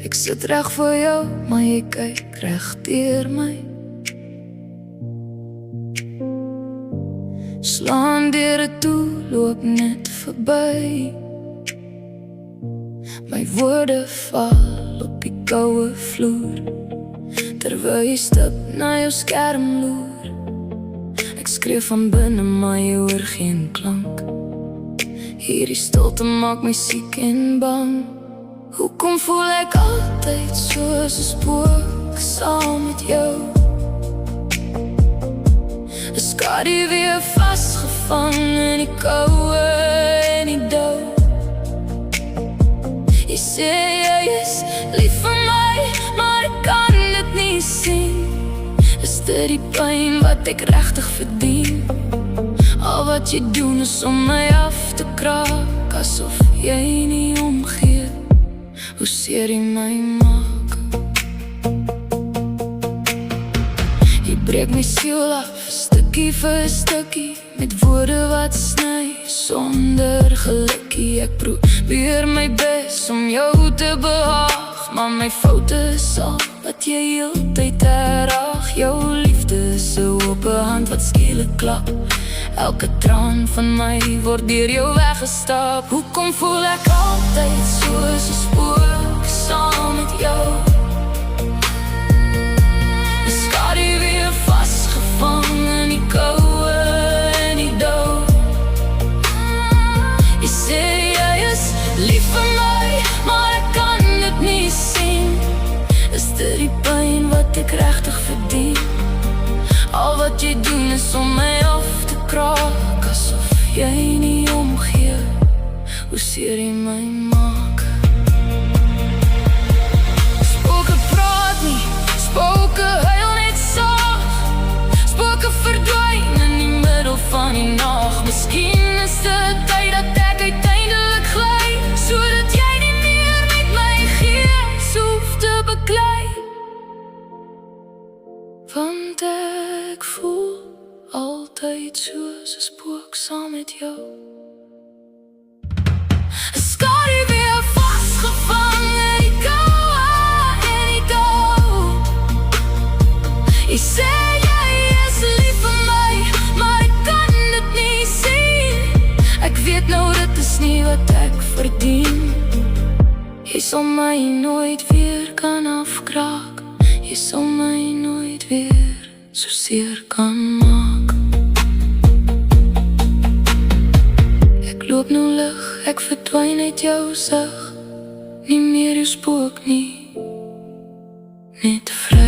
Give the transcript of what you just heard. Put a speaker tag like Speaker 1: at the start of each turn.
Speaker 1: Ek sit reg vir jou, maar jy kyk reg deur my. Slaan deure toe, loop net verby. My woorde val op die koue vloer, terwyl jy stap na jou skerm loer. Ek skreef van binne, maar jy hoor geen klank. Hierdie stilte maak my siek en bang. Hoekom voel ek altyd soos 'n spook saam met jou? 'n Skaduwee vasgevang in die koue en die dou. Jy sê jy is lief vir my, maar ek kan dit nie sien. Is dit die pyn wat ek regtig verdien? Al wat jy doen is om my af te kraak, asof jy nie omgee hoe seer jy my maak. Jy breek my siel af, stukkie vir stukkie, met woorde wat sny, sonder gelukkie. Ek probeer my bes om jou te behaag, maar my foute is al wat jy heeltyd herhaag. Jou liefde is 'n ope hand wat skielik klap. Elke traan van my word deur jou weggestap. Hoekom voel ek altyd soos 'n spook saam met jou? 'n Skaduwee vasgevang in die koue en die dou. Jy sê jy is lief vir my, maar ek kan dit nie sien. Is dit die pyn wat ek regtig verdien? Al wat jy doen is om my af te kraak, asof jy nie omgee hoe seer jy my maak. Spooke praat nie, spooke huil net saag. Spooke verdwyn in die middel van die nag. Miskien is dit tyd dat ek uiteindelik gly, sodat jy nie meer met my gees hoef te beklei. Want ek voel altyd soos 'n spook saam met jou. 'n Skaduwee vasgevang in die koue en die dou. Jy sê jy is lief vir my, maar ek kan dit nie sien. Ek weet nou dit is nie wat ek verdien. Jy sal my nooit weer kan afkraak. Jy sal my nooit weer so seer kan maak. Ek loop nou lig, ek verdwyn uit jou sig. Nie meer jou spook nie, net vry.